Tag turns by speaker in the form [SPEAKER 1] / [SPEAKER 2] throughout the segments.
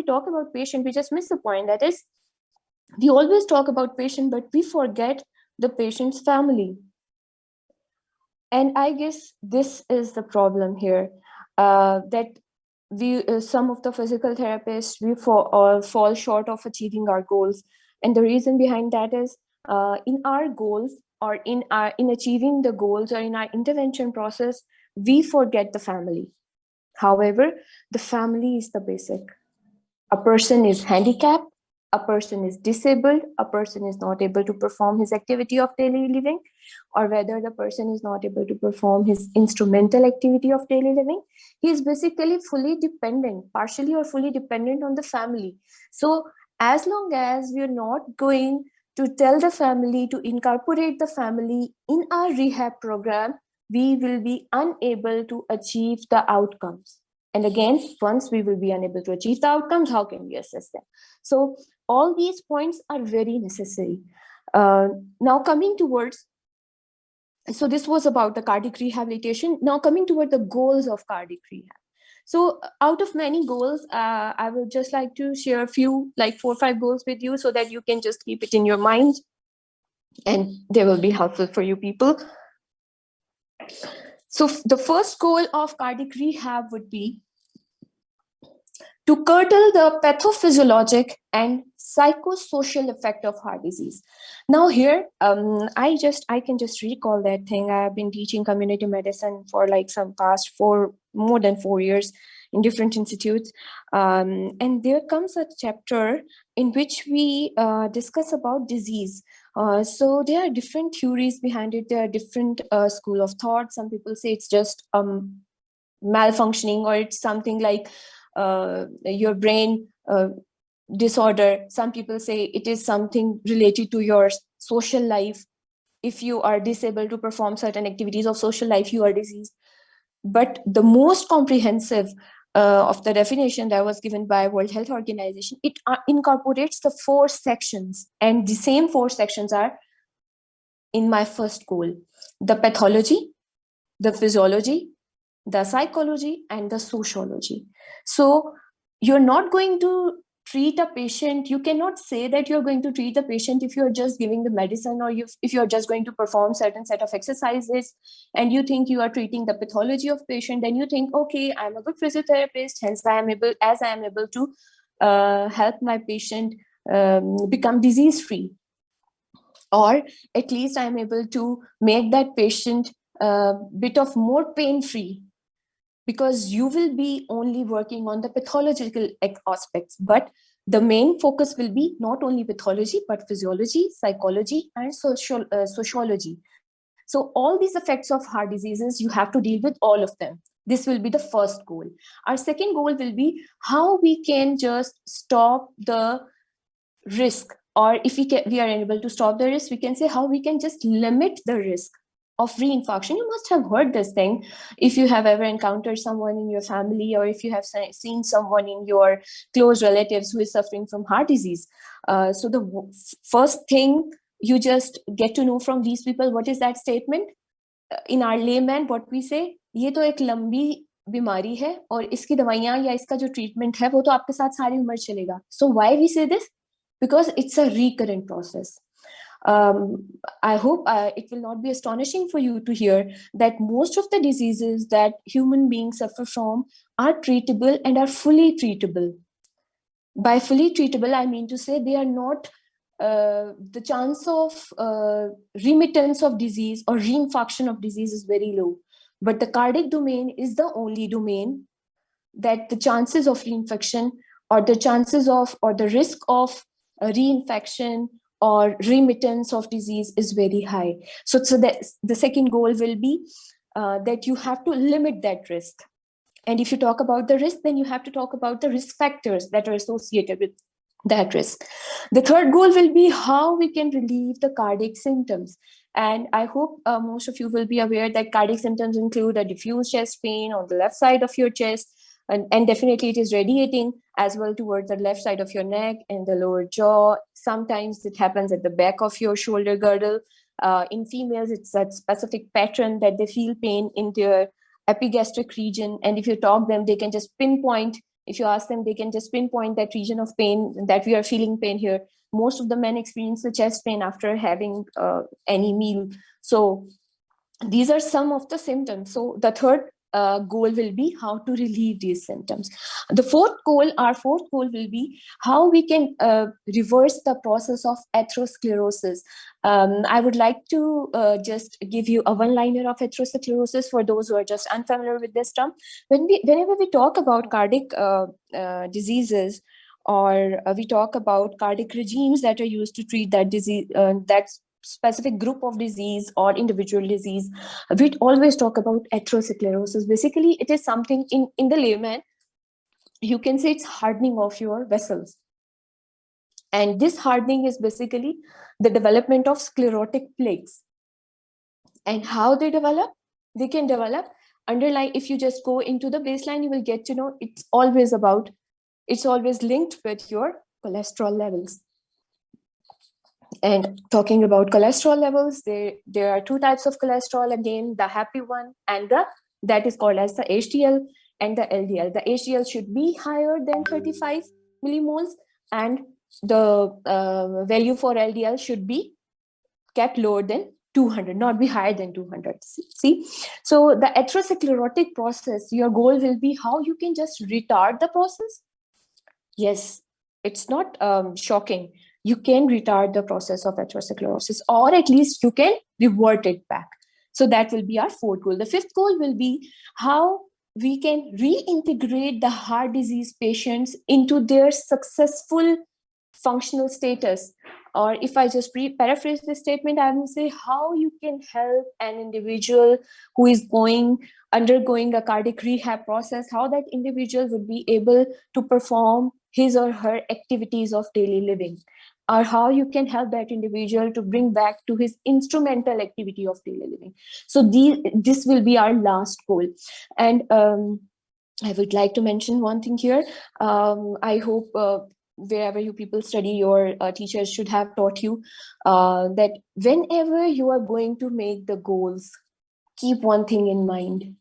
[SPEAKER 1] talk about patient, we just miss the point. That is, we always talk about patient, but we forget the patient's family. And I guess this is the problem here, that we, some of the physical therapists, we fall short of achieving our goals. And the reason behind that is, in our goals, or in achieving the goals, or in our intervention process, we forget the family. However, the family is the basic. A person is handicapped, a person is disabled, a person is not able to perform his activity of daily living, or whether the person is not able to perform his instrumental activity of daily living, he is basically fully dependent, partially or fully dependent on the family. So as long as we are not going to tell the family to incorporate the family in our rehab program, we will be unable to achieve the outcomes. And again, once we will be unable to achieve the outcomes, how can we assess them? So all these points are very necessary. Now coming towards, so this was about the cardiac rehabilitation. Now coming toward the goals of cardiac rehab. So out of many goals, I would just like to share a few, like 4 or 5 goals with you, so that you can just keep it in your mind and they will be helpful for you people. So the first goal of cardiac rehab would be to curtail the pathophysiologic and psychosocial effect of heart disease. Now here, I can just recall that thing. I have been teaching community medicine for like some past more than 4 years in different institutes. And there comes a chapter in which we discuss about disease. So there are different theories behind it. There are different school of thought. Some people say it's just malfunctioning, or it's something like your brain disorder. Some people say it is something related to your social life. If you are disabled to perform certain activities of social life, you are diseased. But the most comprehensive of the definition that was given by World Health Organization, it incorporates the 4 sections, and the same 4 sections are in my first goal: the pathology, the physiology, the psychology, and the sociology. So you're not going to treat a patient. You cannot say that you're going to treat a patient if you're just giving the medicine, or if you're just going to perform certain set of exercises and you think you are treating the pathology of patient. Then you think, okay, I'm a good physiotherapist, hence I am able to help my patient become disease free, or at least I'm able to make that patient a bit of more pain free, because you will be only working on the pathological aspects. But the main focus will be not only pathology, but physiology, psychology, and sociology. So all these effects of heart diseases, you have to deal with all of them. This will be the first goal. Our second goal will be how we can just stop the risk, or if we are unable to stop the risk, we can say how we can just limit the risk of reinfarction. You must have heard this thing if you have ever encountered someone in your family, or if you have seen someone in your close relatives who is suffering from heart disease. So the first thing you just get to know from these people, what is that statement? In our layman, what we say, ये तो एक लंबी बीमारी है और इसकी दवाइयाँ या इसका जो ट्रीटमेंट है वो तो आपके साथ सारी उम्र चलेगा. So why we say this? Because it's a recurrent process. I hope it will not be astonishing for you to hear that most of the diseases that human beings suffer from are treatable and are fully treatable. By fully treatable, I mean to say they are not, the chance of remittance of disease or reinfarction of disease is very low. But the cardiac domain is the only domain that the chances of reinfection, or the chances of, or the risk of reinfection or remittance of disease is very high. So the second goal will be that you have to limit that risk. And if you talk about the risk, then you have to talk about the risk factors that are associated with that risk. The third goal will be how we can relieve the cardiac symptoms. And I hope most of you will be aware that cardiac symptoms include a diffuse chest pain on the left side of your chest, and definitely it is radiating as well towards the left side of your neck and the lower jaw. Sometimes it happens at the back of your shoulder girdle. In females, it's a specific pattern that they feel pain in their epigastric region. And if you talk them, they can just pinpoint If you ask them, they can just pinpoint that region of pain, that we are feeling pain here. Most of the men experience the chest pain after having any meal. So these are some of the symptoms. So the third goal will be how to relieve these symptoms. Our fourth goal will be how we can reverse the process of atherosclerosis. I would like to just give you a one-liner of atherosclerosis for those who are just unfamiliar with this term. Whenever we talk about cardiac diseases, or we talk about cardiac regimes that are used to treat that disease, that's specific group of disease or individual disease, we always talk about atherosclerosis. Basically, it is something in the layman, you can say it's hardening of your vessels. And this hardening is basically the development of sclerotic plaques. And how they develop? They can develop underlying, if you just go into the baseline, you will get to know it's always linked with your cholesterol levels. And talking about cholesterol levels, there are two types of cholesterol, again, the happy one and that is called as the HDL and the LDL. The HDL should be higher than 35 millimoles, and the value for LDL should be kept lower than 200, not be higher than 200. See, so the atherosclerotic process, your goal will be how you can just retard the process. Yes, it's not shocking. You can retard the process of atherosclerosis, or at least you can revert it back. So that will be our fourth goal. The fifth goal will be how we can reintegrate the heart disease patients into their successful functional status. Or if I just paraphrase this statement, I will say how you can help an individual who is undergoing a cardiac rehab process, how that individual would be able to perform his or her activities of daily living, or how you can help that individual to bring back to his instrumental activity of daily living. So this will be our last goal. And I would like to mention one thing here. I hope wherever you people study, your teachers should have taught you that whenever you are going to make the goals, keep one thing in mind.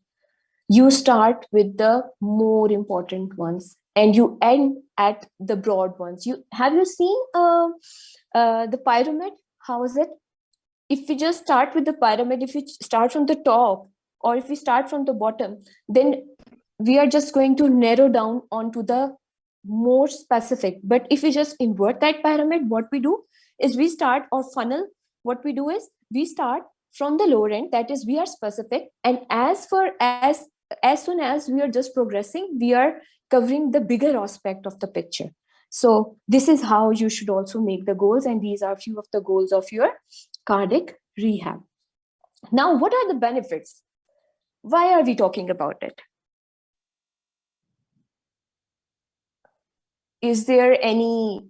[SPEAKER 1] You start with the more important ones and you end at the broad ones. Have you seen the pyramid? How is it? If we just start with the pyramid, if we start from the top or if we start from the bottom, then we are just going to narrow down onto the more specific. But if we just invert that pyramid, what we do is we start, or funnel, what we do is we start from the lower end, that is we are specific, and as soon as we are just progressing, we are covering the bigger aspect of the picture. So this is how you should also make the goals, and these are a few of the goals of your cardiac rehab. Now, what are the benefits? Why are we talking about it? Is there any,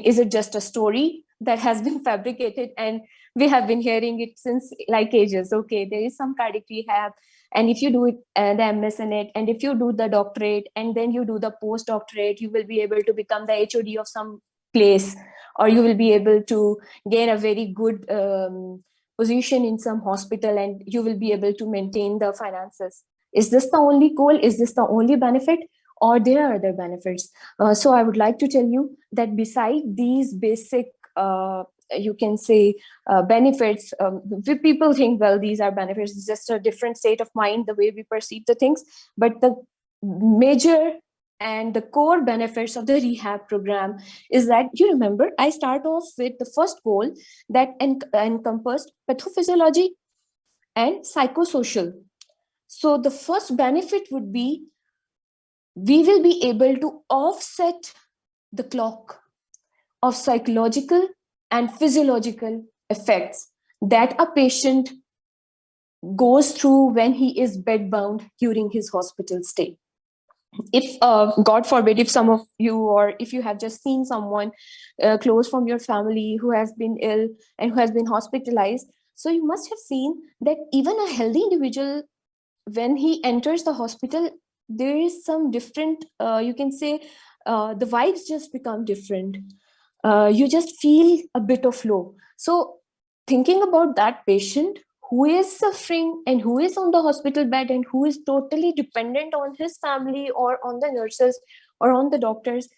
[SPEAKER 1] is it just a story that has been fabricated and we have been hearing it since like ages? Okay, there is some cardiac rehab, and if you do it, the MS in it, and if you do the doctorate and then you do the postdoctorate, you will be able to become the HOD of some place, or you will be able to gain a very good position in some hospital, and you will be able to maintain the finances. Is this the only goal? Is this the only benefit? Or there are other benefits? So I would like to tell you that beside these basic, you can say, benefits, people think, well, these are benefits. It's just a different state of mind, the way we perceive the things. But the major and the core benefits of the rehab program is that, you remember, I start off with the first goal that encompassed pathophysiology and psychosocial. So the first benefit would be we will be able to offset the clock of psychological and physiological effects that a patient goes through when he is bedbound during his hospital stay. If God forbid, if some of you, or if you have just seen someone close from your family who has been ill and who has been hospitalized, so you must have seen that even a healthy individual, when he enters the hospital, there is some different, you can say, the vibes just become different. You just feel a bit of low. So thinking about that patient who is suffering and who is on the hospital bed and who is totally dependent on his family or on the nurses or on the doctors,